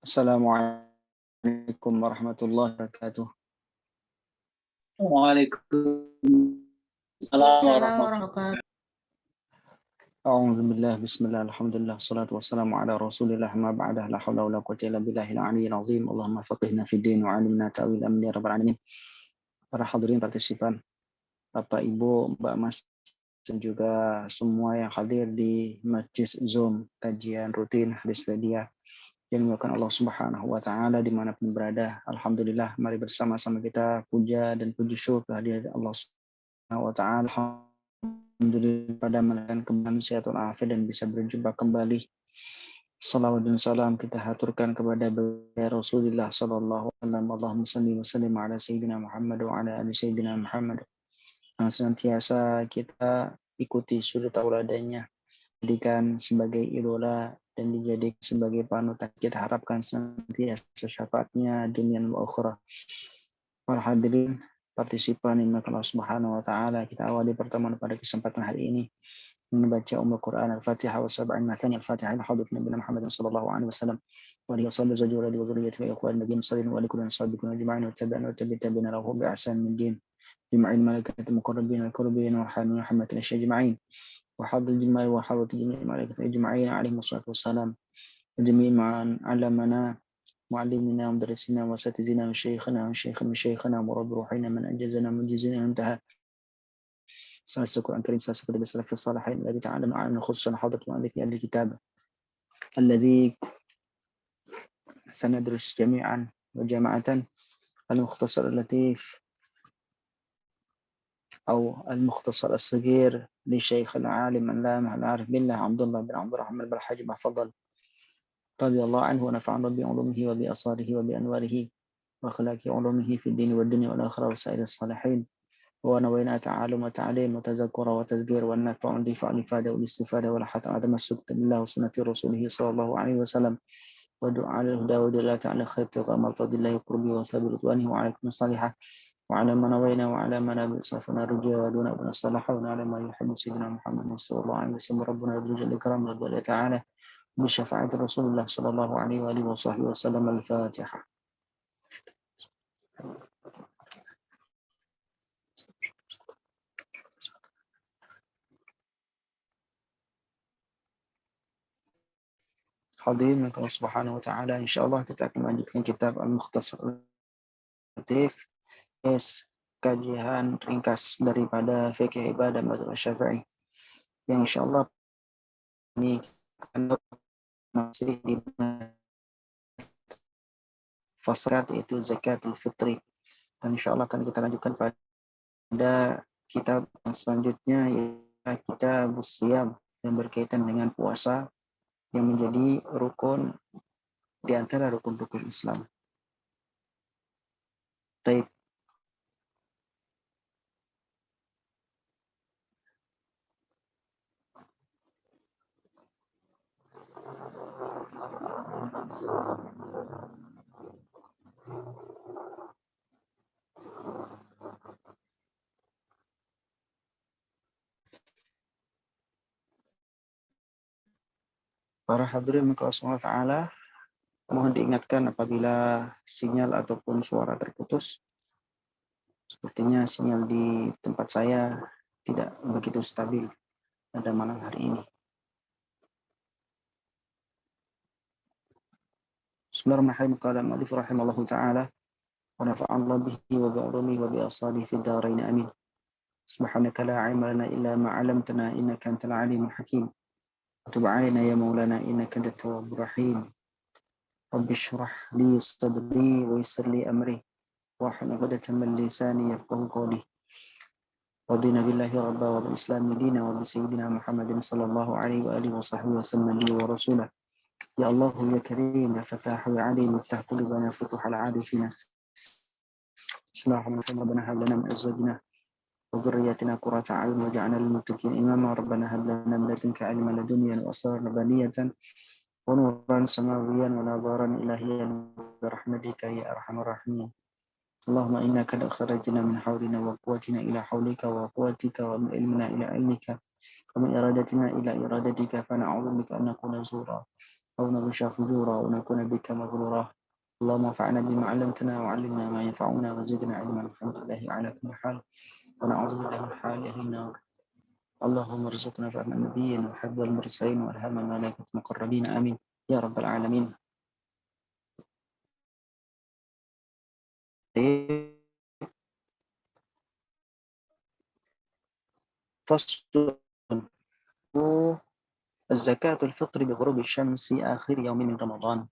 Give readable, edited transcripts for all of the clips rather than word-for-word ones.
Assalamualaikum warahmatullahi wabarakatuh. Waalaikumsalam Salam warahmatullahi warahmatullahi A'udzubillah, bismillah, alhamdulillah, salatu wassalamu ala rasulillah, ma ba'dah, la hawla wa la quwwata illa billahil aliyyil azim. Allahumma faqihna fid din wa 'allimna ta'wil amri ya rabbal alamin. Para hadirin partisipan, Bapak Ibu, Mbak Mas, dan juga semua yang hadir di Majlis Zoom kajian rutin Hadis Media yang dimuliakan Allah Subhanahu wa taala dimanapun berada. Alhamdulillah, mari bersama-sama kita puja dan puji syukur kehadirat Allah Subhanahu wa taala. Alhamdulillah pada menekan kembali sehat walafiat dan bisa berjumpa kembali. Salawat dan salam kita haturkan kepada Rasulullah sallallahu alaihi wasallam. Allahumma shalli wa sallim ala sayyidina Muhammad wa ala ali sayyidina Muhammad. Yang senantiasa kita ikuti suri tauladannya, jadikan sebagai idola dan dijadikan sebagai panutan. Kita harapkan senantiasa syafaatnya dunia dan akhirat. Para hadirin partisipan yang Allah Subhanahu wa taala, kita awali pertemuan pada kesempatan hari ini membaca Quran Al-Fatihah wa sab'in mathani Al-Fatihah ila hadrat Nabi Muhammad sallallahu alaihi wasallam wa alihi wasallam zawjuhu wa dhurriyyatihi wa ikhwan nabiyin sallallahu alaihi wa sallam ajma'in wa tabi'ina lahum bi ihsan min din bima'il malaikati muqarrabin al-qurbin wa rahmatil ajma'in wa hadil jama'i wa hawati jami'il malaikati ajma'in alaihi wassalatu wassalam jami'in ma'an 'allamana معلمنا ومدرسنا واساتذتنا وشيخنا وشيخنا ورب روحنا من انجزنا منجزنا انتهى سنة القرآن الكريم سنة بالسلف الصالحين الذي تعلم عنه خصوصا حضرة مؤلف أهل الكتاب الذي سندرس جميعا وجماعة المختصر اللطيف أو المختصر الصغير لشيخ العالم العلامة العارف بالله عبد الله بن عبد الرحمن بن الحاج فضل رضي الله عنه ونفعنا بعلومه وبأصاله وبأنواره وأخلاق علومه في الدين والدنيا والآخرة وسائر الصالحين ونوينا تعالم وتعليم وتذكر وتذكير والنفع والاندفاع والإفادة والاستفادة والحث على تمسك بالله وسنة رسوله صلى الله عليه وسلم ودعاء على الهدى ودلالة على خير ابتغاء مرضات الله قربه وثواب رضوانه وعليكم الصالحة وعلى ما نوينا وعلى ما نبي صرفنا رجالنا ابن الصالحة وعلى ما يحب سيدنا محمد صلى الله عليه وسلم ربنا يرجو الإكرام رضي الله تعالى بشفاعة رسول الله صلى الله عليه وآله وصحبه وسلم. الفاتحة. Hadirin Allah Subhanahu wa taala, insyaallah kita akan melanjutkan kitab Al-Mukhtasar Latif, kajian ringkas daripada fikih ibadah mazhab Syafi'i. Yang insyaallah ini masih di fasrat yaitu zakatul fitri. Dan insyaallah akan kita lanjutkan pada kitab yang selanjutnya yaitu kitab Siyam yang berkaitan dengan puasa yang menjadi rukun di antara rukun-rukun Islam. Taib. Para hadirin Allah Subhanahu wa taala, mohon diingatkan apabila sinyal ataupun suara terputus. Sepertinya sinyal di tempat saya tidak begitu stabil pada malam hari ini. Bismillahirrahmanirrahim. Qala al-mu'allif rahimallahu ta'ala wa nafa'ana bihi wa bi'ulumihi wa bi'asalihi fid dharain amin. Subhanaka la 'ilma lana illa ma 'allamtana innaka antal 'alimul hakim. Tub 'alaina ya maulana innaka antat tawwabur rahim. Rabbi shrah li sadri wa yassir li amri wahlul 'uqdatam min lisani yafqahu qawli. Radina billahi rabba wa bil islam dina wa bi sayyidina Muhammadin sallallahu alaihi wa alihi wa sahbihi wa sallam wa rasulah. Ya Allah ya Karim ya Fatah ya Alim iftah qulubana futuh al-'arifina. Bismillahirrahmanirrahim. Rabbana hab lana min azwajina wa dhurriyyatina qurrata a'yun waj'alna lil muttaqina imama. Rabbana hab lana min ladunka 'ilman ladunniyan wa asrarna baniyatan ونورا سماويا ونظارا إلهيا برحمتك يا أرحم الراحمين. اللهم إنا قد خرجنا من حولنا وقوتنا إلى حولك وقوتك ومن علمنا إلى علمك ومن إرادتنا إلى إرادتك فنعوذ بك أن نكون زورا أو نغش فجورا ونكون بك مغرورا. اللهم انفعنا بما علمتنا وعلمنا ما ينفعنا وزدنا علما. الحمد لله على كل حال ونعوذ بالله من حال أهل النار. اللهم ارزقنا فهم النبيين وحفظ المرسلين والهم الملائكة المقربين آمين يا رب العالمين. فصل الزكاة الفطر بغروب الشمس آخر يوم من رمضان.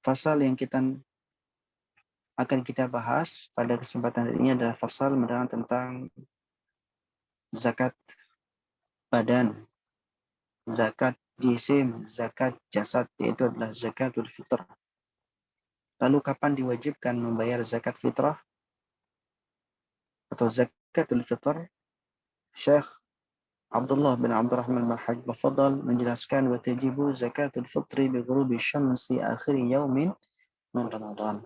Fasal yang akan kita bahas pada kesempatan ini adalah fasal menerangkan tentang zakat badan, zakat jisim, zakat jasad, yaitu adalah zakatul fitr. Lalu kapan diwajibkan membayar zakat fitrah atau zakatul fitr? Syekh Abdullah bin Abdurrahman al-Hajj Bafadal menjelaskan wa tajibu zakatul fitri bi ghurubi syamsi akhir yaumin min Ramadan.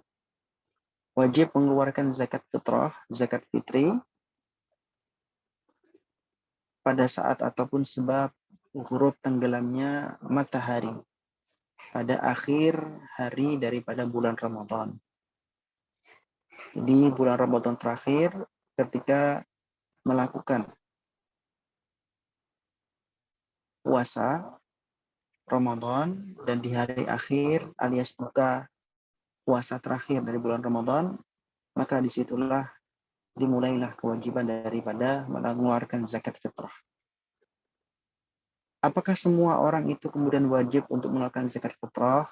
Wajib mengeluarkan zakat fitrah, zakat fitri pada saat ataupun sebab ghurub tenggelamnya matahari pada akhir hari daripada bulan Ramadan. Jadi bulan Ramadan terakhir ketika melakukan puasa Ramadan dan di hari akhir alias buka puasa terakhir dari bulan Ramadan, maka disitulah dimulailah kewajiban daripada mengeluarkan zakat fitrah. Apakah semua orang itu kemudian wajib untuk mengeluarkan zakat fitrah?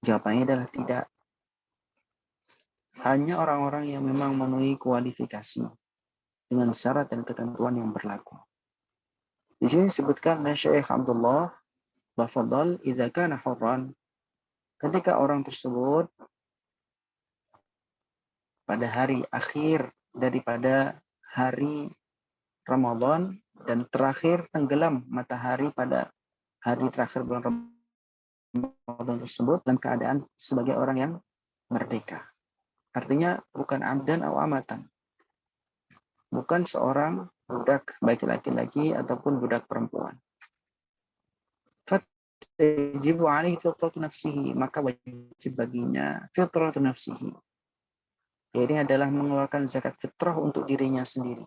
Jawabannya adalah tidak. Hanya orang-orang yang memang memenuhi kualifikasi dengan syarat dan ketentuan yang berlaku. Di sini disebutkan oleh Syekh Abdullah Bafadal, idza kana hurran, ketika orang tersebut pada hari akhir daripada hari Ramadan dan terakhir tenggelam matahari pada hari terakhir bulan Ramadan tersebut dalam keadaan sebagai orang yang merdeka. Artinya bukan abdan atau amatan. Bukan seorang budak baik laki-laki ataupun budak perempuan. Fajibu alaihi fitratu nafsihi, maka wajib baginya fitratu nafsihi. Ini adalah mengeluarkan zakat fitrah untuk dirinya sendiri.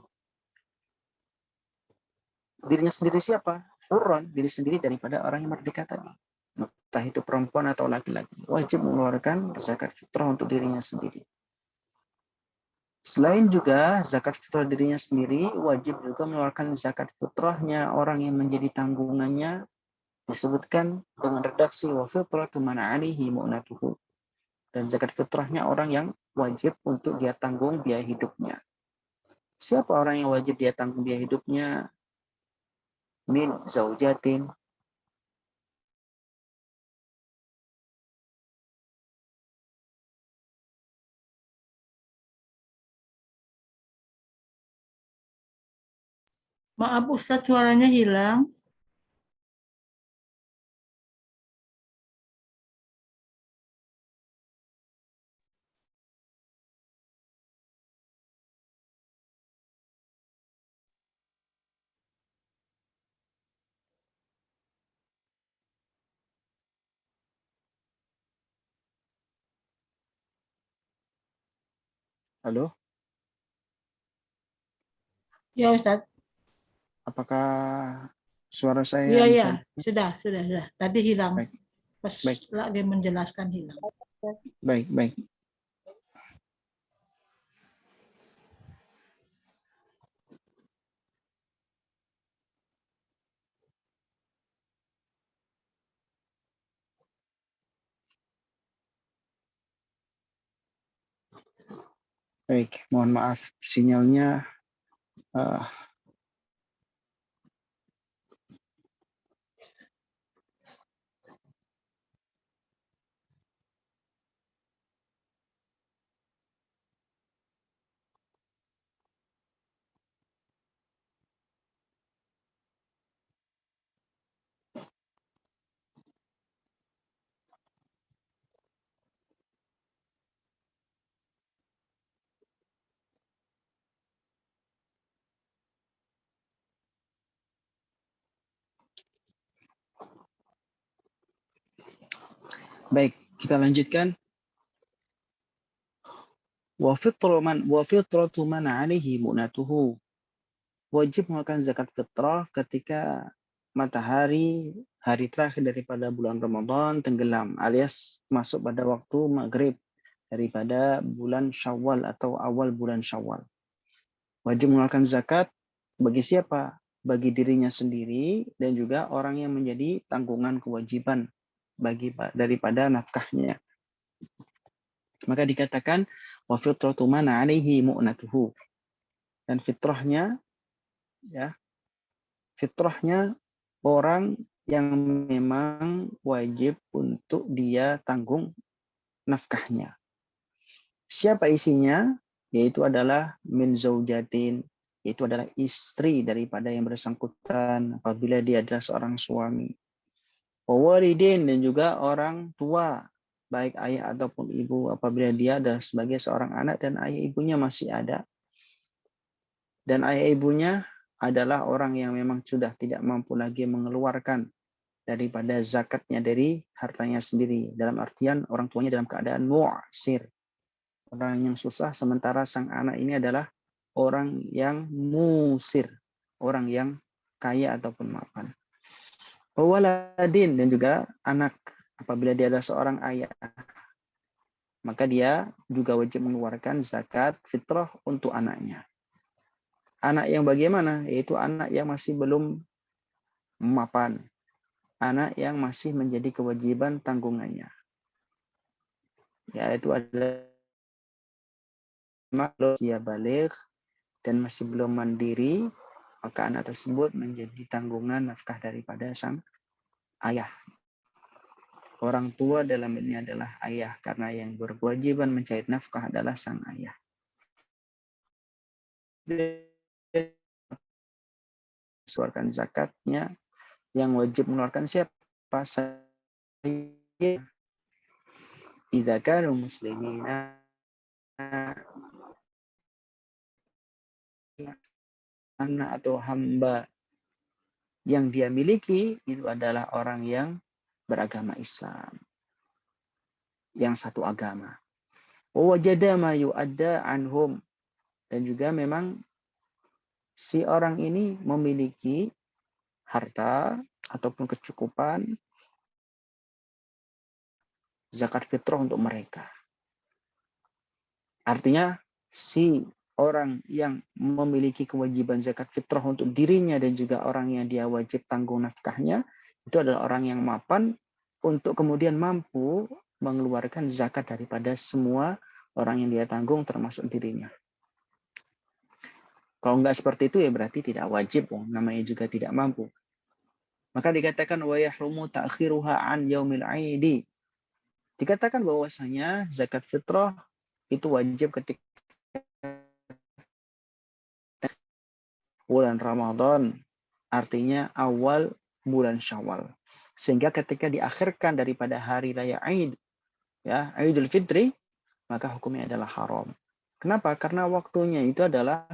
Dirinya sendiri siapa? Hurran, diri sendiri daripada orang yang merdeka tadi. Entah itu perempuan atau laki-laki. Wajib mengeluarkan zakat fitrah untuk dirinya sendiri. Selain juga zakat fitrah dirinya sendiri, wajib juga mengeluarkan zakat fitrahnya orang yang menjadi tanggungannya, disebutkan dengan redaksi wa fitratu man 'alaihi mu'natuhu. Dan zakat fitrahnya orang yang wajib untuk dia tanggung biaya hidupnya. Siapa orang yang wajib dia tanggung biaya hidupnya? Min zaujatin, Maaf Ustadz, suaranya hilang. halo, Ya Ustadz. apakah suara Iya, saya iya. bisa? Sudah. Tadi hilang. Baik, Pas baik, lagi menjelaskan hilang. baik, baik. Baik, mohon maaf sinyalnya uh, Baik, kita lanjutkan. Wa fitratu man 'alaihi mu'natuhu. Wajib mengeluarkan zakat fitrah ketika matahari hari terakhir daripada bulan Ramadan tenggelam alias masuk pada waktu maghrib daripada bulan Syawal atau awal bulan Syawal. Wajib mengeluarkan zakat bagi siapa? Bagi dirinya sendiri dan juga orang yang menjadi tanggungan kewajiban daripada nafkahnya. Maka dikatakan wa fitratu man 'alaihi mu'natuhu. Dan fitrahnya ya, fitrahnya orang yang memang wajib untuk dia tanggung nafkahnya. Siapa isinya? Yaitu adalah min zaujatin, yaitu adalah istri daripada yang bersangkutan apabila dia adalah seorang suami. Wawaridin, dan juga orang tua, baik ayah ataupun ibu apabila dia adalah sebagai seorang anak dan ayah ibunya masih ada. Dan ayah ibunya adalah orang yang memang sudah tidak mampu lagi mengeluarkan daripada zakatnya dari hartanya sendiri. Dalam artian orang tuanya dalam keadaan mu'sir, orang yang susah, sementara sang anak ini adalah orang yang musir, orang yang kaya ataupun mapan. Waladin, dan juga anak, apabila dia adalah seorang ayah, maka dia juga wajib mengeluarkan zakat fitrah untuk anaknya. Anak yang bagaimana? Yaitu anak yang masih belum mapan, anak yang masih menjadi kewajiban tanggungannya, yaitu adalah usia balik dan masih belum mandiri, maka anak tersebut menjadi tanggungan nafkah daripada sang ayah. Orang tua dalam ini adalah ayah, karena yang berkewajiban mencari nafkah adalah sang ayah. Mengeluarkan zakatnya, yang wajib mengeluarkan siapa saja. Idza kanu muslimina, anak atau hamba yang dia miliki itu adalah orang yang beragama Islam, yang satu agama. Wajada ma yu'adda anhum, dan juga memang si orang ini memiliki harta ataupun kecukupan zakat fitrah untuk mereka. Artinya si orang yang memiliki kewajiban zakat fitrah untuk dirinya dan juga orang yang dia wajib tanggung nafkahnya itu adalah orang yang mapan untuk kemudian mampu mengeluarkan zakat daripada semua orang yang dia tanggung termasuk dirinya. Kalau enggak seperti itu ya berarti tidak wajib, namanya juga tidak mampu. Maka dikatakan wa yahrumu ta'khiruha an yaumil 'aidi. Dikatakan bahwasanya zakat fitrah itu wajib ketika bulan Ramadan, artinya awal bulan Syawal. Sehingga ketika diakhirkan daripada hari raya Aid, ya, Idul Fitri, maka hukumnya adalah haram. Kenapa? Karena waktunya itu adalah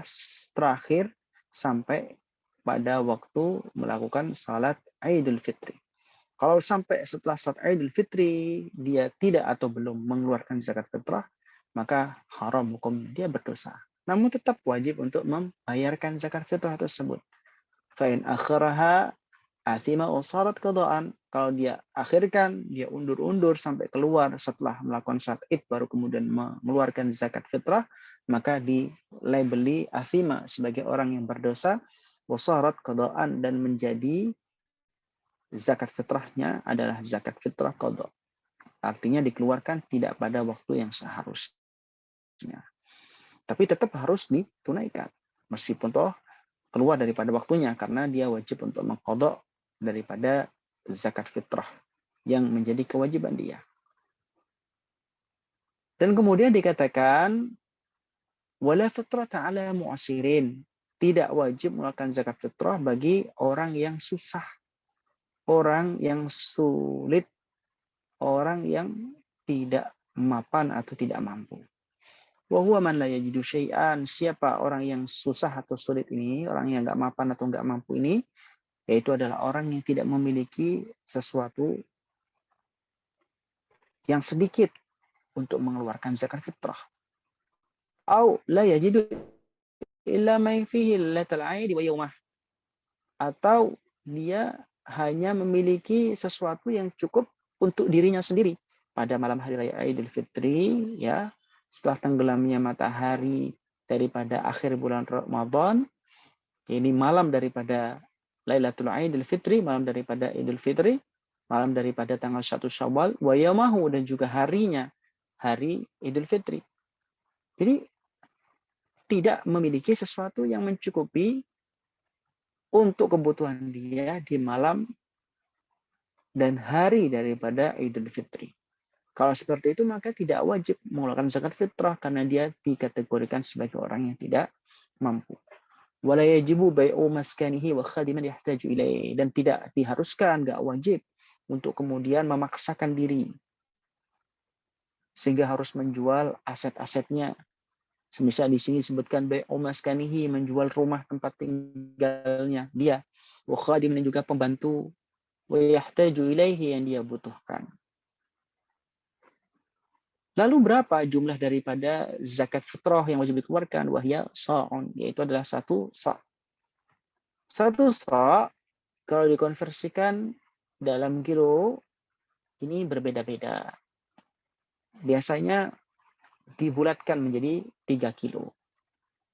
terakhir sampai pada waktu melakukan salat Idul Fitri. Kalau sampai setelah salat Idul Fitri dia tidak atau belum mengeluarkan zakat fitrah, maka haram hukumnya, dia berdosa. Namun tetap wajib untuk membayarkan zakat fitrah tersebut. Fa'in akhiraha athima usarat qadaan. Kalau dia akhirkan, dia undur-undur sampai keluar setelah melakukan salat Id baru kemudian mengeluarkan zakat fitrah, maka dilabeli athima sebagai orang yang berdosa, usarat qadaan, dan menjadi zakat fitrahnya adalah zakat fitrah qada. Artinya dikeluarkan tidak pada waktu yang seharusnya. Tapi tetap harus ditunaikan. Meskipun toh keluar daripada waktunya, karena dia wajib untuk mengqadha daripada zakat fitrah yang menjadi kewajiban dia. Dan kemudian dikatakan wala fitrata ala mu'asirin. Tidak wajib mengeluarkan zakat fitrah bagi orang yang susah, orang yang sulit, orang yang tidak mapan atau tidak mampu. Wa huwa man la yajidu syai'an. Siapa orang yang susah atau sulit ini, orang yang enggak mapan atau enggak mampu ini, yaitu adalah orang yang tidak memiliki sesuatu yang sedikit untuk mengeluarkan zakat fitrah. Au la yajidu illa ma fihi lailatul aid wa yaumah. Atau dia hanya memiliki sesuatu yang cukup untuk dirinya sendiri pada malam hari raya Idul Fitri, ya, setelah tenggelamnya matahari daripada akhir bulan Ramadan, ini malam daripada Lailatul Idul Fitri, malam daripada Idul Fitri, malam daripada tanggal 1 Syawal, wa yaumahu, dan juga harinya hari Idul Fitri. Jadi tidak memiliki sesuatu yang mencukupi untuk kebutuhan dia di malam dan hari daripada Idul Fitri. Kalau seperti itu maka tidak wajib mengeluarkan zakat fitrah karena dia dikategorikan sebagai orang yang tidak mampu. Wala yajibu bai'u maskanihi wa khadiman yahtaju ilaih, dan tidak diharuskan, enggak wajib untuk kemudian memaksakan diri sehingga harus menjual aset-asetnya. Semisal di sini disebutkan bai'u maskanihi, menjual rumah tempat tinggalnya dia, wa khadiman, juga pembantu, wa yahtaju ilaihi, yang dia butuhkan. Lalu berapa jumlah daripada zakat fitrah yang wajib dikeluarkan? Wahya sa'un, yaitu adalah 1 sa'. 1 sa' kalau dikonversikan dalam kilo, ini berbeda-beda. Biasanya dibulatkan menjadi 3 kilo.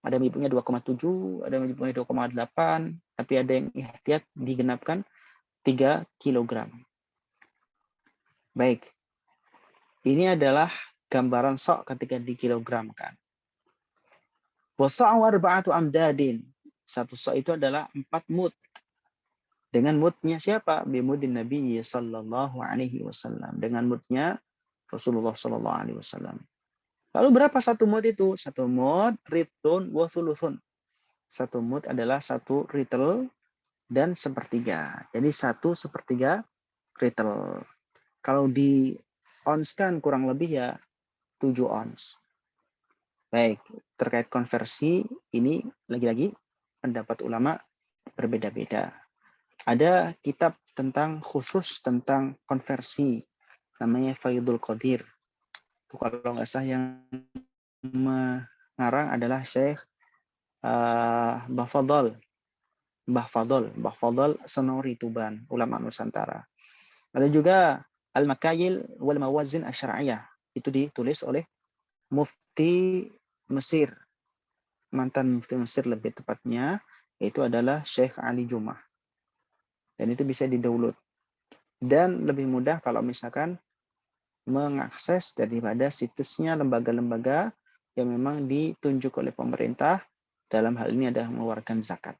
Ada yang menyebutnya 2,7, ada yang menyebutnya 2,8, tapi ada yang ihtiyat digenapkan 3 kilogram. Baik, ini adalah gambaran sa' ketika dikilogramkan. Wasa'u arba'atu amdadin. 1 sa' itu adalah 4 mud. Dengan mudnya siapa? Bimudin Nabi sallallahu alaihi wasallam. Dengan mudnya Rasulullah sallallahu alaihi wasallam. Lalu berapa 1 mud itu? 1 mud ritlun wa thuluthun. 1 mud adalah 1 ritel dan sepertiga. Jadi 1/3 ritel. Kalau di onskan kurang lebih ya 7 ons. Baik, terkait konversi ini lagi-lagi pendapat ulama berbeda-beda. Ada kitab khusus tentang konversi, namanya Faidul Qadir. Itu kalau nggak salah yang mengarang adalah Syekh Mbah Fadl Sonori Tuban, ulama Nusantara. Ada juga Al-Makayil wal Mawazin Asy'ariyah. Itu ditulis oleh Mufti Mesir, mantan Mufti Mesir lebih tepatnya, itu adalah Syekh Ali Jumah. Dan itu bisa di-download. Dan lebih mudah kalau misalkan mengakses daripada situsnya lembaga-lembaga yang memang ditunjuk oleh pemerintah, dalam hal ini adalah mengeluarkan zakat.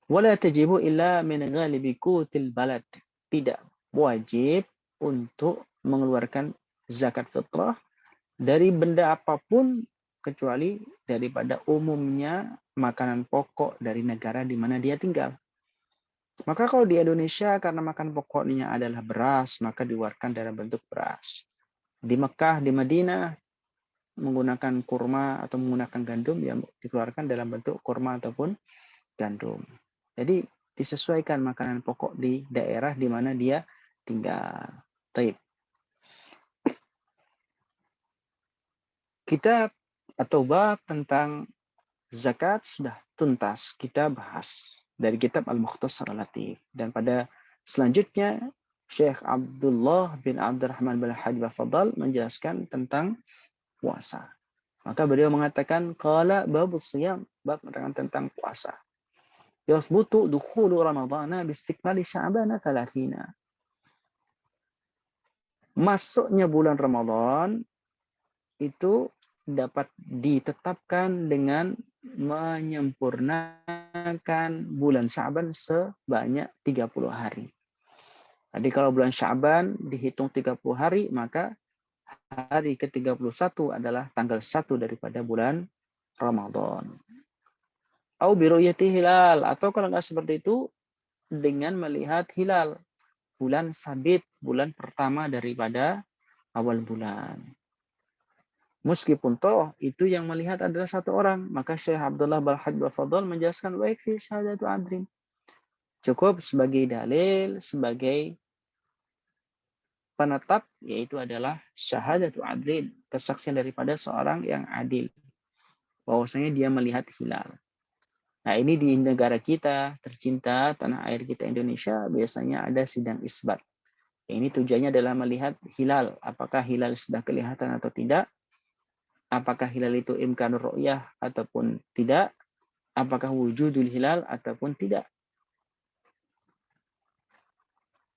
Wala tajibu illa min ghalibi qutil balad. Tidak wajib untuk mengeluarkan zakat fitrah dari benda apapun kecuali daripada umumnya makanan pokok dari negara di mana dia tinggal. Maka kalau di Indonesia karena makan pokoknya adalah beras, maka dikeluarkan dalam bentuk beras. Di Mekah, di Madinah menggunakan kurma atau menggunakan gandum, yang dikeluarkan dalam bentuk kurma ataupun gandum. Jadi disesuaikan makanan pokok di daerah di mana dia tinggal. Taib. Kitab atau bab tentang zakat sudah tuntas kita bahas dari kitab Al-Mukhtasar Al-Latif. Dan pada selanjutnya Syekh Abdullah bin Abdurrahman bin Hajj Fadl menjelaskan tentang puasa. Maka beliau mengatakan qala babus shiyam, bab menerangkan tentang puasa. Yasbutu dukhulu Ramadhana bistikmali Sya'bana 30. Masuknya bulan Ramadan itu dapat ditetapkan dengan menyempurnakan bulan Sya'ban sebanyak 30 hari. Jadi kalau bulan Sya'ban dihitung 30 hari, maka hari ke-31 adalah tanggal 1 daripada bulan Ramadan. Au biruyati hilal, atau kalau nggak seperti itu dengan melihat hilal, bulan sabit, bulan pertama daripada awal bulan. Meskipun toh itu yang melihat adalah 1 orang, maka Syekh Abdullah bin Hajj Fadl menjelaskan baik fi syahadatu adrin. Cukup sebagai dalil, sebagai penetap, yaitu adalah syahadatu adlin, kesaksian daripada seorang yang adil, bahwasanya dia melihat hilal. Nah, ini di negara kita tercinta, tanah air kita Indonesia, biasanya ada sidang isbat. Ini tujuannya adalah melihat hilal, apakah hilal sudah kelihatan atau tidak, apakah hilal itu imkanur ru'yah ataupun tidak, apakah wujudul hilal ataupun tidak.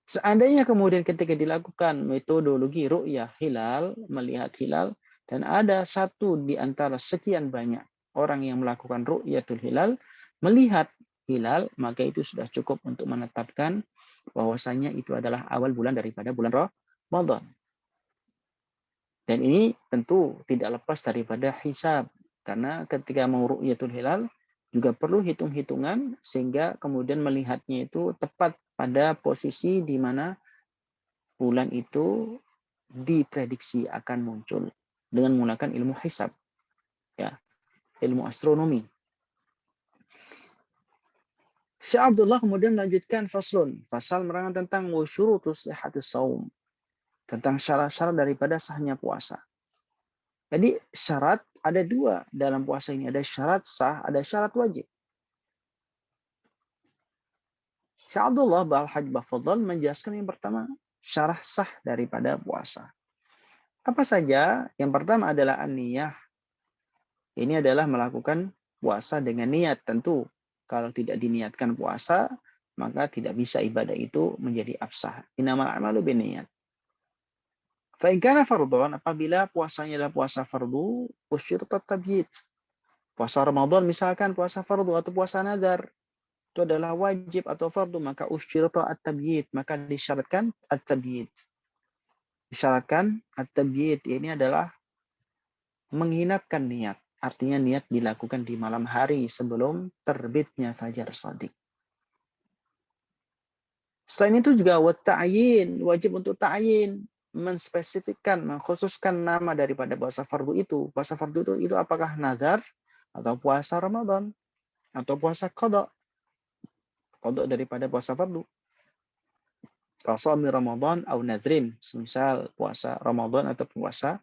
Seandainya kemudian ketika dilakukan metodologi ru'yah hilal, melihat hilal, dan ada satu di antara sekian banyak orang yang melakukan ru'yatul hilal, melihat hilal, maka itu sudah cukup untuk menetapkan bahwasanya itu adalah awal bulan daripada bulan Ramadan. Dan ini tentu tidak lepas daripada hisab, karena ketika mau ru'yatul hilal juga perlu hitung-hitungan sehingga kemudian melihatnya itu tepat pada posisi di mana bulan itu diprediksi akan muncul dengan menggunakan ilmu hisab, ya, ilmu astronomi. Syekh Abdullah kemudian melanjutkan faslun, pasal menerangkan tentang syurutus sihhatis shaum, tentang syarat-syarat daripada sahnya puasa. Jadi syarat ada dua dalam puasa ini, ada syarat sah, ada syarat wajib. Syekh Abdullah Ba'al-Hajj Bafadhal menjelaskan yang pertama, syarat sah daripada puasa. Apa saja? Yang pertama adalah an-niyah. Ini adalah melakukan puasa dengan niat. Tentu kalau tidak diniatkan puasa, maka tidak bisa ibadah itu menjadi absah. Innamal a'malu binniyat. Fa in kana fardhan, apabila puasanya adalah puasa fardu, usyirta tabyid. Puasa Ramadan misalkan puasa fardu atau puasa nadar, itu adalah wajib atau fardu, maka usyirta at-tabyid, maka disyaratkan at-tabyid. Disyaratkan at-tabyid, ini adalah menginapkan niat. Artinya niat dilakukan di malam hari sebelum terbitnya fajar shadiq. Selain itu juga ta'yin, wajib untuk ta'yin, menspesifikkan, mengkhususkan nama daripada puasa fardu itu. Puasa fardu itu apakah nazar atau puasa Ramadan atau puasa qada. Qada daripada puasa fardu. Qasami Ramadan atau nazrin, misal puasa Ramadan atau puasa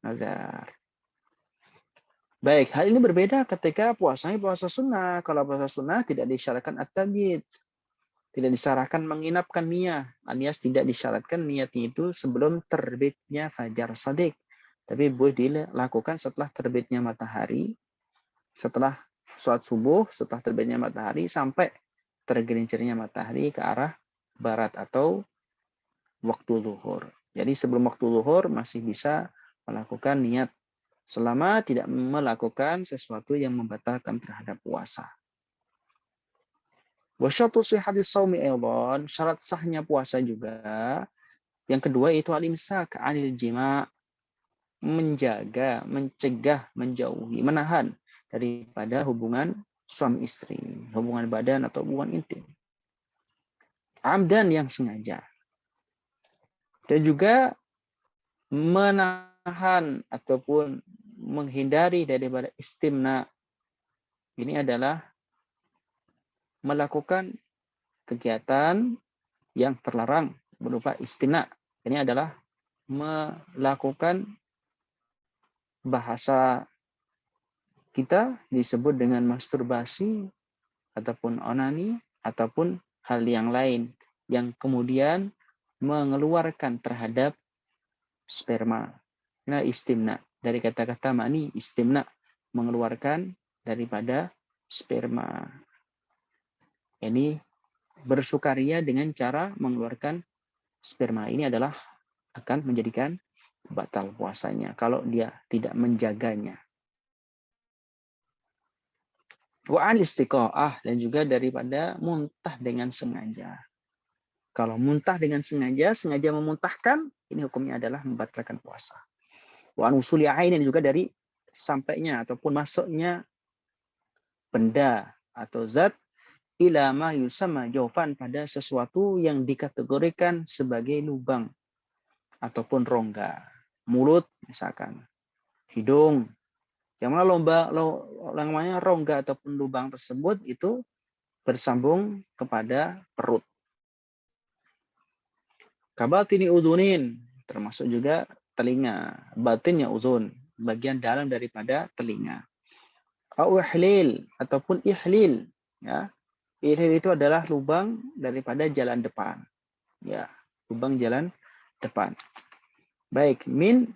nazar. Baik, hal ini berbeda ketika puasanya puasa sunnah. Kalau puasa sunnah tidak disyaratkan at-tabyid. Tidak disyaratkan menginapkan niat. Alias tidak disyaratkan niatnya itu sebelum terbitnya fajar shadiq. Tapi boleh dilakukan setelah terbitnya matahari, setelah sholat subuh, setelah terbitnya matahari, sampai tergelincirnya matahari ke arah barat atau waktu zuhur. Jadi sebelum waktu zuhur masih bisa melakukan niat selama tidak melakukan sesuatu yang membatalkan terhadap puasa. Wa syartu sihhatis shaumi aidan, syarat sahnya puasa juga. Yang kedua itu al-imsak 'anil jima', menjaga, mencegah, menjauhi, menahan daripada hubungan suami istri, hubungan badan atau hubungan intim. Amdan, yang sengaja. Dan juga menahan ataupun menghindari daripada istimna. Ini adalah melakukan kegiatan yang terlarang berupa istimna. Ini adalah melakukan, bahasa kita disebut dengan masturbasi ataupun onani ataupun hal yang lain yang kemudian mengeluarkan terhadap sperma. Nah, istimna dari kata-kata mani, istimna mengeluarkan daripada sperma. Ini bersukaria dengan cara mengeluarkan sperma. Ini adalah akan menjadikan batal puasanya kalau dia tidak menjaganya. Wa'al istiqa'ah, dan juga daripada muntah dengan sengaja. Kalau muntah dengan sengaja memuntahkan, ini hukumnya adalah membatalkan puasa. Wa'an usuli ainin, juga dari sampainya ataupun masuknya benda atau zat ila ma yusamma jawfan, pada sesuatu yang dikategorikan sebagai lubang ataupun rongga. Mulut misalkan, hidung, yang mana namanya rongga ataupun lubang tersebut itu bersambung kepada perut. Kabatini udhunin, termasuk juga telinga. Batinnya uzun, bagian dalam daripada telinga. Au ihlil, ataupun ihlil. Ya. Ihlil itu adalah lubang daripada jalan depan. Ya, lubang jalan depan. Baik, min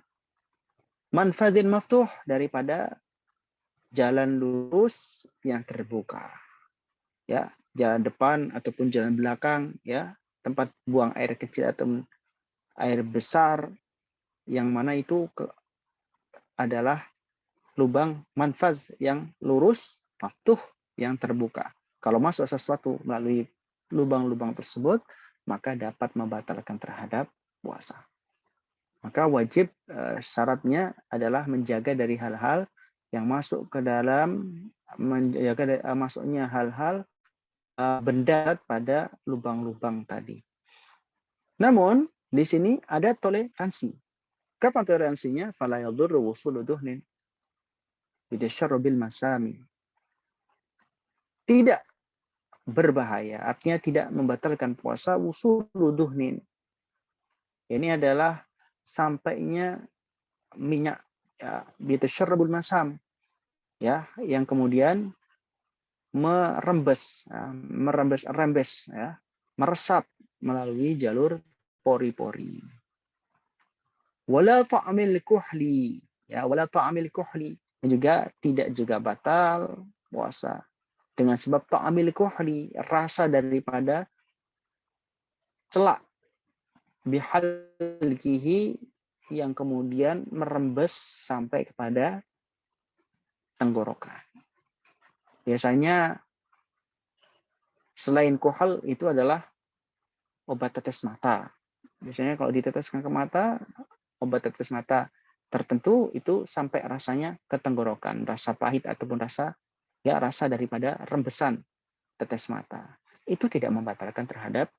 manfadzin maftuh, daripada jalan lurus yang terbuka. Ya, jalan depan ataupun jalan belakang, ya, tempat buang air kecil atau air besar, yang mana itu adalah lubang manfaz yang lurus, maftuh yang terbuka. Kalau masuk sesuatu melalui lubang-lubang tersebut, maka dapat membatalkan terhadap puasa. Maka wajib syaratnya adalah menjaga dari hal-hal yang masuk ke dalam, menjaga masuknya hal-hal benda pada lubang-lubang tadi. Namun di sini ada toleransi. Kapan toleransinya? Fala yadurru wusulu duhnin bitasharrubil masami. Tidak berbahaya, artinya tidak membatalkan puasa wusulu duhnin. Ini adalah sampainya minyak, ya, bitasharrubul masam, ya, yang kemudian merembes, ya, meresap melalui jalur pori-pori. Wala ta'amil kuhli, ya, wala ta'amil kuhli, dan juga tidak juga batal puasa dengan sebab ta'amil kuhli, rasa daripada celak, bihalkihi, yang kemudian merembes sampai kepada tenggorokan. Biasanya selain kuhal itu adalah obat tetes mata. Biasanya kalau diteteskan ke mata, obat tetes mata tertentu itu sampai rasanya ke tenggorokan, rasa pahit ataupun rasa daripada rembesan tetes mata. Itu tidak membatalkan terhadap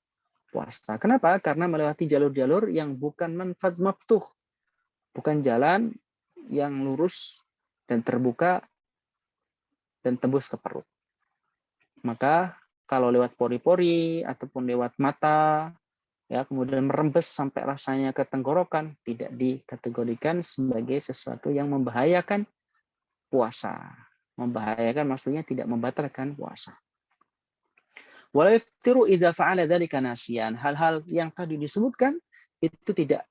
puasa. Kenapa? Karena melewati jalur-jalur yang bukan manfad maftuh, bukan jalan yang lurus dan terbuka dan tembus ke perut. Maka kalau lewat pori-pori ataupun lewat mata, ya, kemudian merembes sampai rasanya ke tenggorokan, tidak dikategorikan sebagai sesuatu yang membahayakan puasa. Membahayakan maksudnya tidak membatalkan puasa. Wala yaftiru idza fa'ala dzalika nasiyan. Hal-hal yang tadi disebutkan itu tidak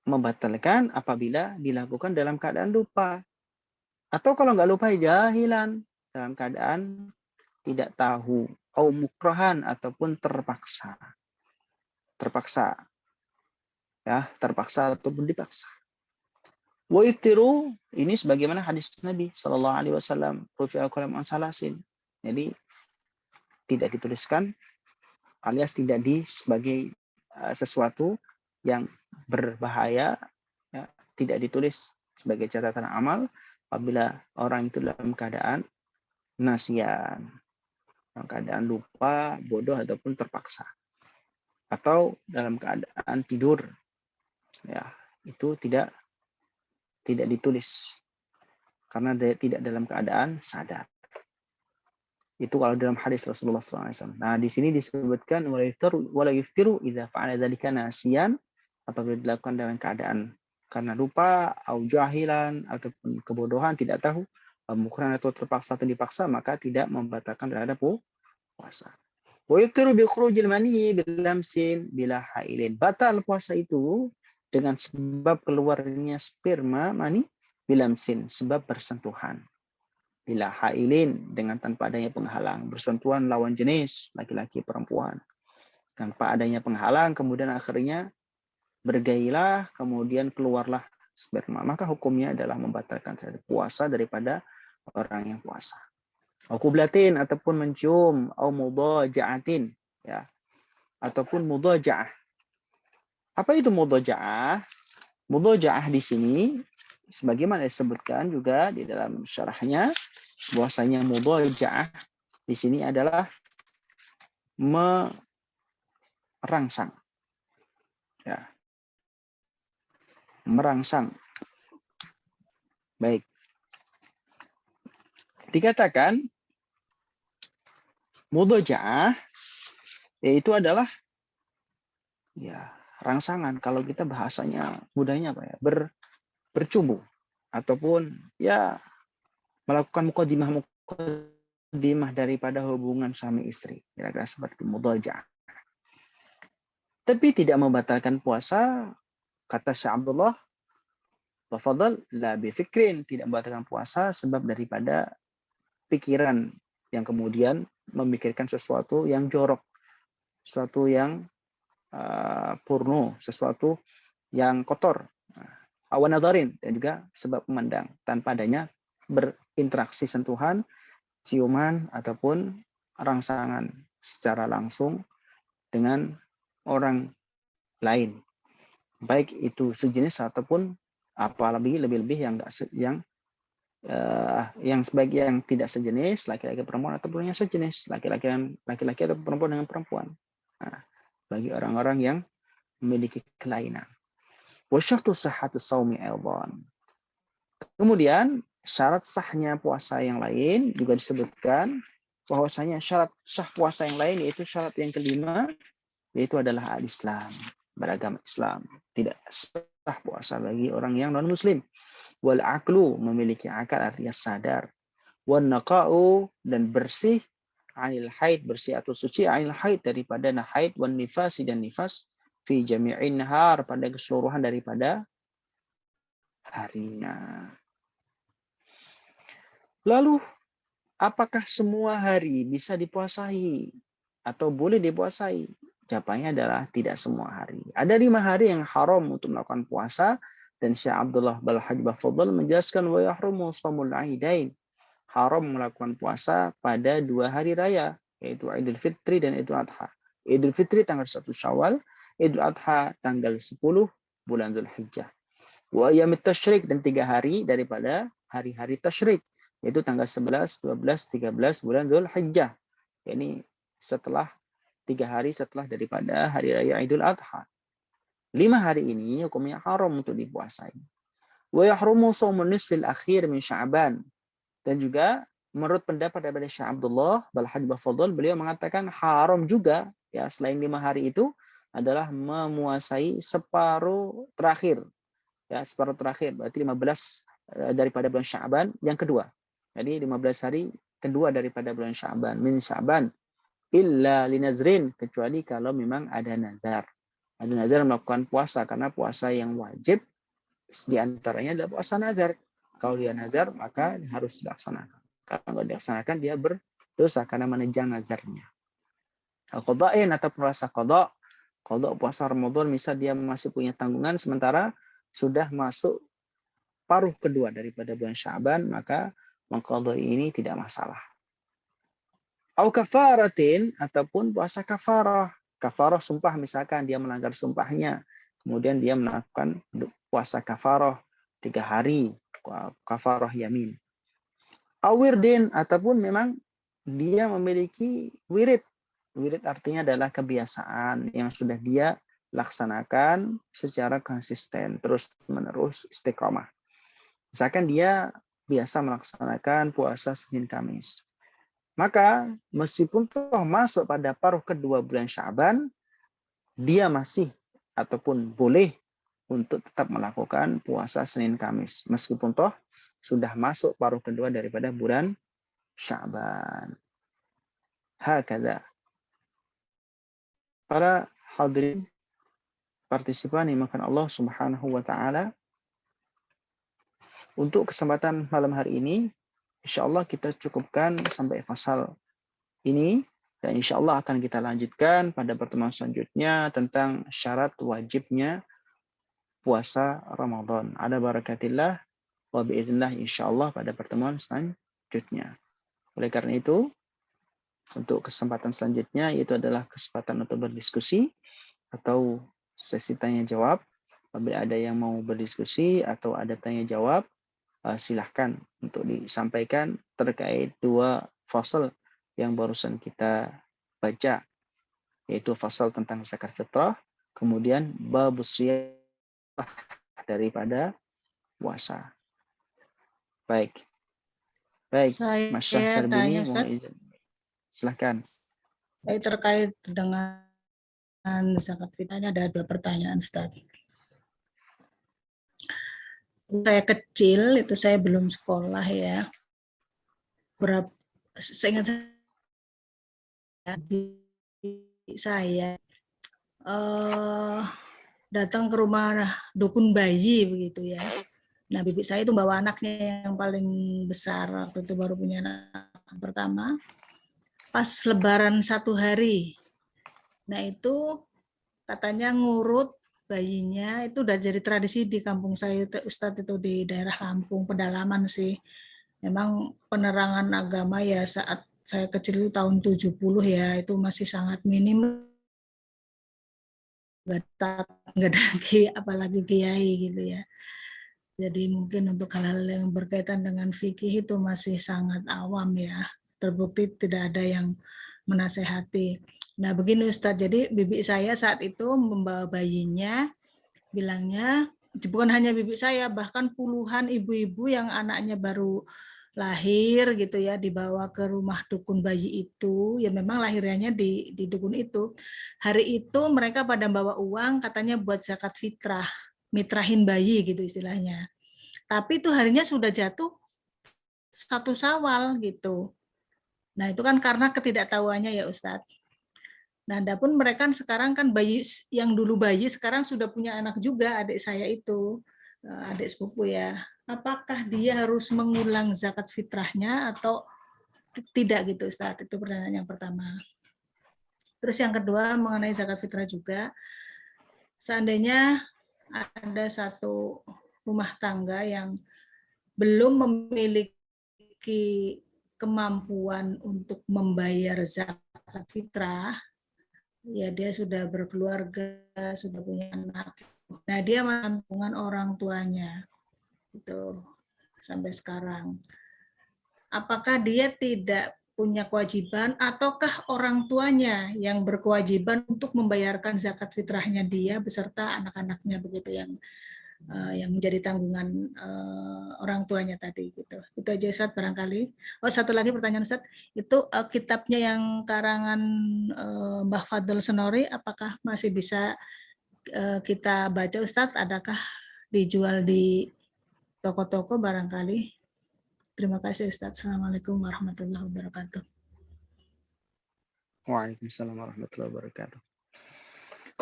membatalkan apabila dilakukan dalam keadaan lupa. Atau kalau nggak lupa jahilan, dalam keadaan tidak tahu, au mukrahan, ataupun terpaksa. Terpaksa. Ya, terpaksa ataupun dipaksa. Wa iftiru, ini sebagaimana hadis Nabi sallallahu alaihi wasallam, rufi'al qalam an salasin. Jadi tidak dituliskan alias tidak sebagai sesuatu yang berbahaya, ya, tidak ditulis sebagai catatan amal apabila orang itu dalam keadaan nasian, dalam keadaan lupa, bodoh ataupun terpaksa, atau dalam keadaan tidur, ya, itu tidak ditulis karena dia tidak dalam keadaan sadar. Itu kalau dalam hadis Rasulullah SAW. Nah, di sini disebutkan wala yuftiru idza fa'ala dzalika nasiyan, apabila dilakukan dalam keadaan karena lupa, au jahilan, ataupun kebodohan, tidak tahu, mukran atau terpaksa atau dipaksa, maka tidak membatalkan terhadap puasa. Wa yuftiru bi khurujil mani bil lamsin bila hailin. Batal puasa itu dengan sebab keluarnya sperma mani bilamsin, sebab bersentuhan. Bila hailin, dengan tanpa adanya penghalang, bersentuhan lawan jenis, laki-laki perempuan, tanpa adanya penghalang, kemudian akhirnya bergailah, kemudian keluarlah sperma, maka hukumnya adalah membatalkan terhadap puasa daripada orang yang puasa. Kublatin, ataupun mencium, au mudaja'atin, ya, ataupun mudaja'ah. Apa itu mudaja'ah? Mudaja'ah di sini sebagaimana disebutkan juga di dalam syarahnya, bahwasanya mudaja'ah di sini adalah merangsang, ya, merangsang. Baik, dikatakan mudaja'ah yaitu adalah, ya, rangsangan. Kalau kita bahasanya mudahnya apa ya? Bercumbu ataupun ya melakukan mukadimah daripada hubungan suami istri. Kira-kira seperti mudaja'ah. Tapi tidak membatalkan puasa, kata Syekh Abdullah, wafadal la bifikrin, tidak membatalkan puasa sebab daripada pikiran yang kemudian memikirkan sesuatu yang jorok, sesuatu yang purno, sesuatu yang kotor, awan nadarin, dan juga sebab memandang tanpa adanya berinteraksi sentuhan, ciuman ataupun rangsangan secara langsung dengan orang lain, baik itu sejenis ataupun apalagi lebih-lebih yang sebagai yang tidak sejenis, laki-laki perempuan ataupun yang sejenis, laki-laki atau perempuan dengan perempuan. Nah, bagi orang-orang yang memiliki kelainan. Wa syartu sihhatus shaumi aidan. Kemudian syarat sahnya puasa yang lain juga disebutkan bahwasanya syarat sah puasa yang lain yaitu syarat yang kelima, yaitu adalah al-Islam, beragama Islam. Tidak sah puasa bagi orang yang non-muslim. Wal aqlu, memiliki akal artinya sadar. Wan naqa'u, dan bersih, anil haid, bersih atau suci, anil haid, daripada haid, wan nifasi, dan nifas, fi jami'in nahar, pada keseluruhan daripada harinya. Lalu, apakah semua hari bisa dipuasai atau boleh dipuasai? Jawabannya adalah tidak semua hari. Ada 5 hari yang haram untuk melakukan puasa, dan Syekh Abdullah Balhaj Bafadl menjelaskan wa yahrumu shaumul aidain. Haram melakukan puasa pada 2 hari raya, yaitu Idul Fitri dan Idul Adha. Idul Fitri tanggal 1 Syawal, Idul Adha tanggal 10 bulan Zulhijjah. Wa ayyamit tasyrik, dan 3 hari daripada hari-hari tasyrik, yaitu tanggal 11, 12, 13 bulan Zulhijjah. Ini setelah 3 hari setelah daripada hari raya Idul Adha. 5 hari ini hukumnya haram untuk dipuasai. Wa yahrumu shaumun nisfil akhir min Sya'ban. Dan juga menurut pendapat daripada Syekh Abdullah Balhaj Bafadl, beliau mengatakan haram juga ya selain 5 hari itu adalah memuasai separuh terakhir. Ya, separuh terakhir berarti 15 daripada bulan Sya'ban yang kedua. Jadi 15 hari kedua daripada bulan Sya'ban, min Sya'ban, illa linazrin, kecuali kalau memang ada nazar. Ada nazar melakukan puasa, karena puasa yang wajib di antaranya adalah puasa nazar. Kalau dia nazar, maka harus dilaksanakan. Kalau tidak dilaksanakan, dia berdosa karena menejang nazarnya. Qada'in, atau puasa qada'. Qada' puasa Ramadan, misal dia masih punya tanggungan, sementara sudah masuk paruh kedua daripada bulan Sya'ban, maka mengqadai ini tidak masalah. Au kafaratin, ataupun puasa kafarah. Kafarah sumpah, misalkan dia melanggar sumpahnya, kemudian dia melakukan puasa kafarah 3 hari, kafarah yamin. Awirdin, ataupun memang dia memiliki wirid. Wirid artinya adalah kebiasaan yang sudah dia laksanakan secara konsisten, terus menerus istiqomah. Misalkan dia biasa melaksanakan puasa Senin Kamis. Maka meskipun toh masuk pada paruh kedua bulan Sya'ban, dia masih ataupun boleh untuk tetap melakukan puasa Senin Kamis. Meskipun toh sudah masuk paruh kedua daripada bulan Sya'ban. Hakadha. Para hadirin partisipan yang dimakan Allah Subhanahu wa taala, untuk kesempatan malam hari ini insyaallah kita cukupkan sampai fasal ini, dan insyaallah akan kita lanjutkan pada pertemuan selanjutnya tentang syarat wajibnya puasa Ramadan. Ada barakatillah wa biiznillah insyaallah pada pertemuan selanjutnya. Oleh karena itu, untuk kesempatan selanjutnya itu adalah kesempatan untuk berdiskusi atau sesi tanya jawab. Apabila ada yang mau berdiskusi atau ada tanya jawab, silahkan untuk disampaikan terkait 2 fasal yang barusan kita baca, yaitu fasal tentang zakat fitrah, kemudian bab siyah daripada puasa. Baik, Mas Syah Saya tanya Sarbini, mohon Ustaz, izin. Silahkan. baik terkait dengan zakat fitrah? Ini ada 2 pertanyaan, Ustaz. Saya kecil itu saya belum sekolah ya. Berapa seingat saya datang ke rumah dukun bayi begitu ya. Nah, bibi saya itu bawa anaknya yang paling besar, waktu itu baru punya anak pertama. Pas Lebaran 1 hari. Nah, itu katanya ngurut bayinya, itu udah jadi tradisi di kampung saya, Ustadz, itu di daerah Lampung, pedalaman sih. Memang penerangan agama ya saat saya kecil itu tahun 70 ya, itu masih sangat minim. Nggak ada apalagi kiai gitu ya. Jadi mungkin untuk hal-hal yang berkaitan dengan fikih itu masih sangat awam ya. Terbukti tidak ada yang menasehati. Nah begini Ustadz, jadi bibi saya saat itu membawa bayinya, bilangnya, bukan hanya bibi saya, bahkan puluhan ibu-ibu yang anaknya baru lahir gitu ya, dibawa ke rumah dukun bayi itu, ya memang lahirnya di dukun itu. Hari itu mereka pada bawa uang, katanya buat zakat fitrah, mitrahin bayi gitu istilahnya. Tapi itu harinya sudah jatuh 1 Syawal gitu. Nah itu kan karena ketidaktahuannya ya Ustadz. Nah adapun mereka sekarang kan bayi yang dulu bayi sekarang sudah punya anak juga, adik saya itu, adik sepupu ya. Apakah dia harus mengulang zakat fitrahnya atau tidak gitu Ustadz? Itu pertanyaan yang pertama. Terus yang kedua mengenai zakat fitrah juga, seandainya ada satu rumah tangga yang belum memiliki kemampuan untuk membayar zakat fitrah, ya dia sudah berkeluarga, sudah punya anak. Nah dia menanggungan orang tuanya itu sampai sekarang. Apakah dia tidak punya kewajiban ataukah orang tuanya yang berkewajiban untuk membayarkan zakat fitrahnya dia beserta anak-anaknya begitu yang menjadi tanggungan orang tuanya tadi gitu. Itu aja Ustaz barangkali. Oh satu lagi pertanyaan Ustaz, itu kitabnya yang karangan Mbah Fadl Senori apakah masih bisa kita baca Ustaz? Adakah dijual di toko-toko barangkali? Terima kasih Ustaz. Assalamualaikum warahmatullahi wabarakatuh. Waalaikumsalam warahmatullahi wabarakatuh.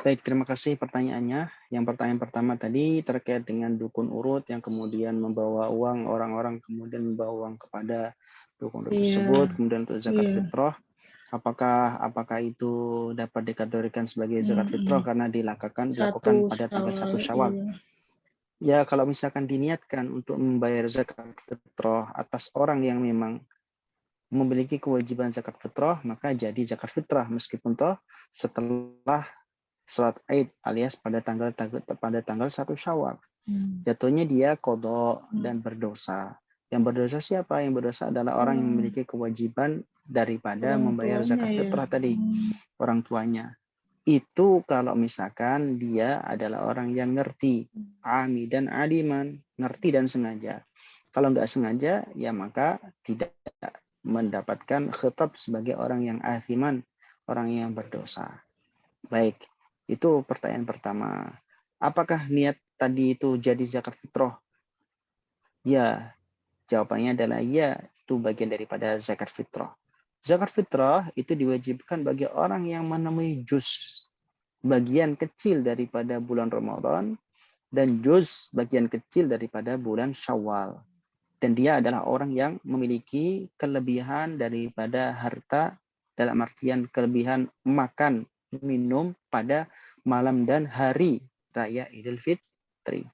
Baik, terima kasih pertanyaannya. Yang pertanyaan pertama tadi terkait dengan dukun urut yang kemudian membawa uang, orang-orang kemudian membawa uang kepada dukun urut tersebut, kemudian untuk zakat fitrah. Apakah itu dapat dikategorikan sebagai zakat fitrah karena dilakukan pada tanggal 1 Syawal? Ya, kalau misalkan diniatkan untuk membayar zakat fitrah atas orang yang memang memiliki kewajiban zakat fitrah, maka jadi zakat fitrah meskipun toh setelah salat Aid alias pada tanggal 1 Syawal. Jatuhnya dia qadha dan berdosa. Yang berdosa siapa? Yang berdosa adalah orang yang memiliki kewajiban daripada membayar zakat fitrah tadi, orang tuanya. Itu kalau misalkan dia adalah orang yang ngerti, amidan aliman, ngerti dan sengaja. Kalau nggak sengaja, ya maka tidak mendapatkan khitab sebagai orang yang athiman, orang yang berdosa. Baik, itu pertanyaan pertama. Apakah niat tadi itu jadi zakat fitrah? Ya, jawabannya adalah ya, itu bagian daripada zakat fitrah. Zakat fitrah itu diwajibkan bagi orang yang menemui juz, bagian kecil daripada bulan Ramadan, dan juz bagian kecil daripada bulan Syawal. Dan dia adalah orang yang memiliki kelebihan daripada harta, dalam artian kelebihan makan, minum pada malam dan hari raya Idul Fitri.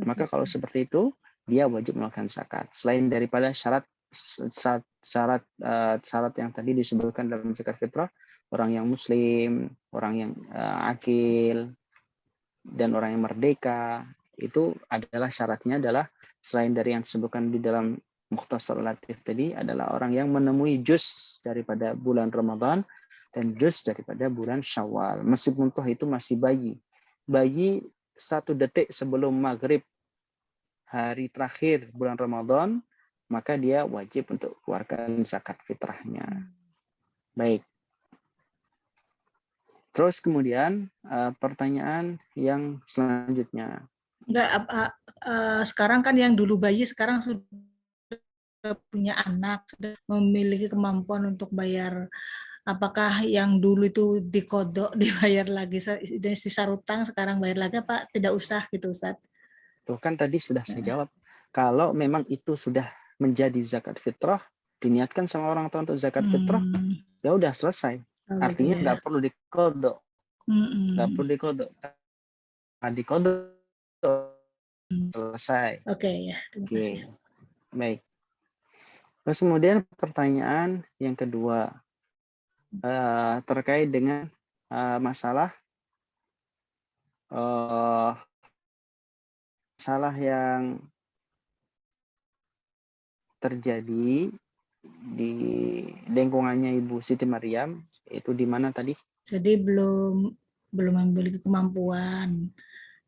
Maka kalau seperti itu, dia wajib melakukan zakat. Selain daripada syarat yang tadi disebutkan dalam zakat fitrah, orang yang muslim, orang yang akil, dan orang yang merdeka, itu adalah syaratnya adalah selain dari yang disebutkan di dalam Mukhtasar Latif tadi adalah orang yang menemui juz daripada bulan Ramadan dan juz daripada bulan Syawal. Meskipun toh itu masih bayi. Bayi 1 detik sebelum maghrib hari terakhir bulan Ramadan, maka dia wajib untuk keluarkan zakat fitrahnya. Baik. Terus kemudian pertanyaan yang selanjutnya. Enggak, sekarang kan yang dulu bayi sekarang sudah punya anak, sudah memiliki kemampuan untuk bayar. Apakah yang dulu itu dikodok, dibayar lagi, sisa utang sekarang bayar lagi, apa tidak usah gitu Ustaz? Tuh kan tadi sudah saya jawab. Kalau memang itu sudah menjadi zakat fitrah, diniatkan sama orang tua untuk zakat fitrah, ya udah selesai. Oh, Artinya gitu ya. nggak perlu dikodok, nggak perlu dikodok. Nah, dikodok selesai. Oke ya, terima kasih. Baik. Terus kemudian pertanyaan yang kedua terkait dengan masalah yang terjadi di lingkungannya Ibu Siti Maryam, itu di mana tadi? Jadi belum memiliki kemampuan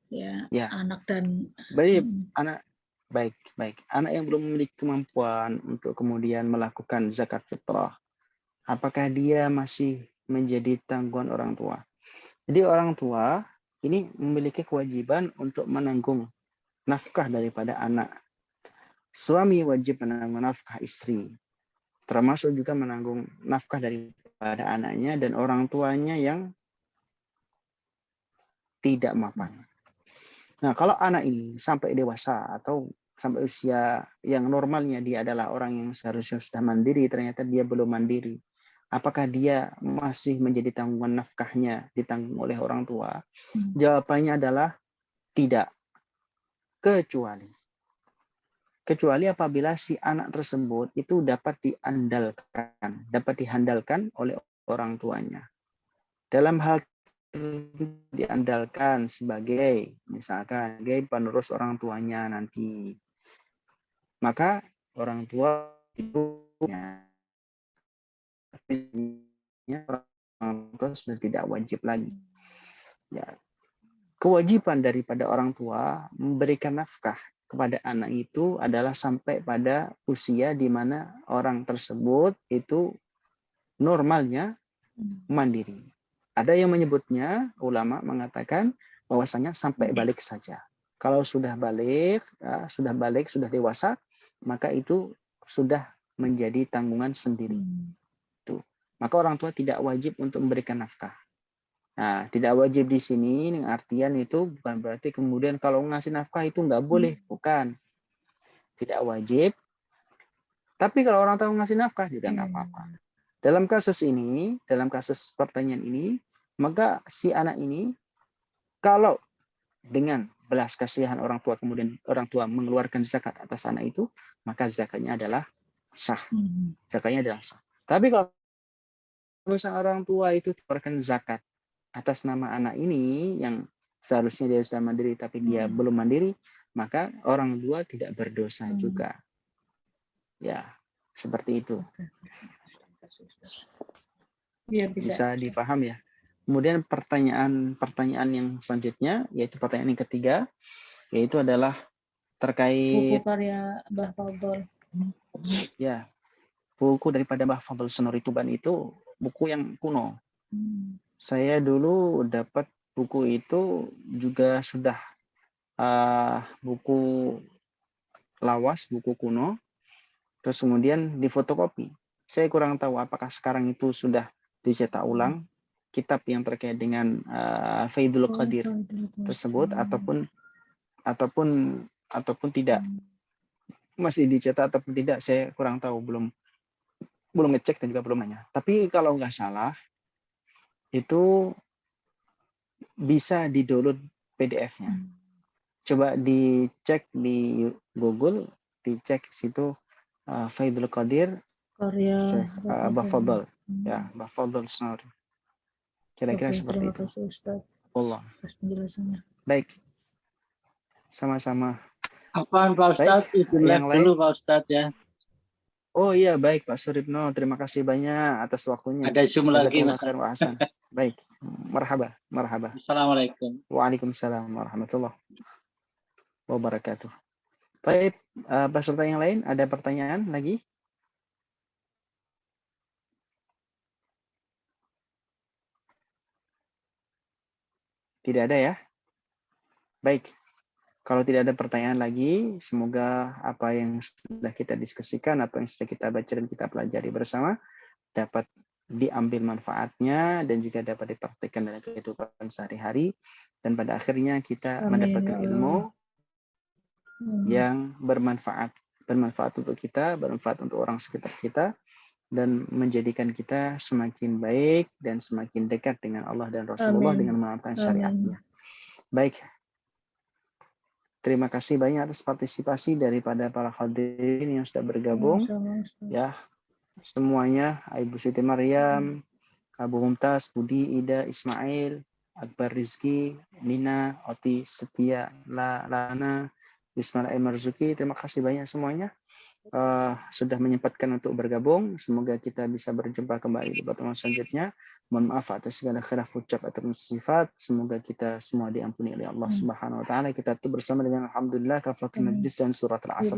ya, anak dan baik. Anak yang belum memiliki kemampuan untuk kemudian melakukan zakat fitrah, apakah dia masih menjadi tanggungan orang tua? Jadi orang tua ini memiliki kewajiban untuk menanggung nafkah daripada anak. Suami wajib menanggung nafkah istri, termasuk juga menanggung nafkah daripada anaknya dan orang tuanya yang tidak mapan. Nah, kalau anak ini sampai dewasa atau sampai usia yang normalnya dia adalah orang yang seharusnya sudah mandiri, ternyata dia belum mandiri. Apakah dia masih menjadi tanggungan nafkahnya ditanggung oleh orang tua? Jawabannya adalah tidak. Kecuali apabila si anak tersebut itu dapat diandalkan oleh orang tuanya. Dalam hal diandalkan sebagai misalkan sebagai penerus orang tuanya nanti, maka orang tua itu sudah tidak wajib lagi. Ya, kewajiban daripada orang tua memberikan nafkah kepada anak itu adalah sampai pada usia di mana orang tersebut itu normalnya mandiri. Ada yang menyebutnya, ulama mengatakan bahwasanya sampai balik saja. Kalau sudah balik, sudah dewasa, maka itu sudah menjadi tanggungan sendiri. Tuh. Maka orang tua tidak wajib untuk memberikan nafkah. Nah, tidak wajib di sini dengan artian itu bukan berarti kemudian kalau ngasih nafkah itu nggak boleh, bukan. Tidak wajib. Tapi kalau orang tua ngasih nafkah juga nggak apa-apa. Dalam kasus pertanyaan ini, maka si anak ini kalau dengan belas kasihan orang tua kemudian orang tua mengeluarkan zakat atas anak itu, maka zakatnya adalah sah. Zakatnya adalah sah. Tapi kalau misalnya orang tua itu mengeluarkan zakat atas nama anak ini yang seharusnya dia sudah mandiri tapi dia belum mandiri, maka orang tua tidak berdosa juga. Ya, seperti itu. Ya, bisa dipaham ya. Kemudian pertanyaan yang selanjutnya, yaitu pertanyaan yang ketiga, yaitu adalah terkait buku karya Mbah Fadl. Ya, buku daripada Mbah Fadl Sonori Tuban itu buku yang kuno. Saya dulu dapat buku itu juga sudah buku lawas, buku kuno, terus kemudian difotokopi. Saya kurang tahu apakah sekarang itu sudah dicetak ulang kitab yang terkait dengan Faidul Qadir tersebut ataupun tidak, masih dicetak ataupun tidak, saya kurang tahu, belum ngecek dan juga belum nanya. Tapi kalau nggak salah itu bisa di-download PDF-nya. Coba dicek di Google, dicek situ Faidul Qadir karya Mbah Fadl. Ya, Mbah Fadl Sonori. Kira-kira seperti terima itu. kasih Ustaz Allah. atas penjelasannya. Baik. Sama-sama. Apaan Pak Ustadz? Izin live dulu Pak Ustadz ya. Oh iya, baik Pak Suripno. Terima kasih banyak atas waktunya. Ada Zoom lagi Mas. Baik. Marhaba. Assalamualaikum. Waalaikumsalam warahmatullahi wabarakatuh. Baik, peserta yang lain ada pertanyaan lagi? Tidak ada ya? Baik. Kalau tidak ada pertanyaan lagi, semoga apa yang sudah kita diskusikan, apa yang sudah kita baca dan kita pelajari bersama dapat diambil manfaatnya dan juga dapat dipraktikkan dalam kehidupan sehari-hari, dan pada akhirnya kita Amin, mendapatkan ya ilmu Allah. yang bermanfaat untuk kita, bermanfaat untuk orang sekitar kita, dan menjadikan kita semakin baik dan semakin dekat dengan Allah dan Rasulullah Amin. dengan mengamalkan Amin. syariatnya. Baik, terima kasih banyak atas partisipasi daripada para hadirin yang sudah bergabung. Sama-sama, Ustaz. Ya, semuanya, Ibu Siti Maryam, Abu Mumtaz, Budi, Ida, Ismail, Akbar Rizki, Mina, Oti, Setia, Lana, Ismail Marzuki, terima kasih banyak semuanya sudah menyempatkan untuk bergabung. Semoga kita bisa berjumpa kembali di pertemuan selanjutnya. Mohon maaf atas segala khilaf ucap atau sifat. Semoga kita semua diampuni oleh Allah Subhanahu wa taala. Kita tutup bersama dengan alhamdulillah kafaratul majlis dan surat Al-Asr.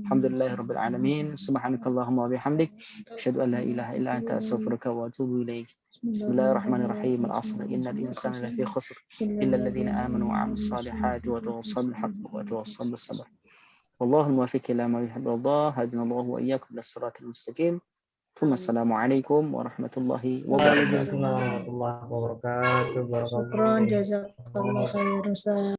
Alhamdulillahirabbil alamin. Subhanakallahumma wa bihamdik, asyhadu an la ilaha illa anta astaghfiruka wa atubu ilaik. Bismillahirrahmanirrahim. Al-'asr innal insana lafi khusr illa alladziina aamanu wa 'amilus salihati wa tawassaw bil haqqi wa tawassaw bis sabr. والله الموفق إلى ما يحب الله هدنا الله وإياكم إلى الصراط المستقيم ثم السلام عليكم ورحمة الله وبركاته. Waalaikumsalam warahmatullahi wabarakatuh. Syukron, jazakallah khair, Ustaz.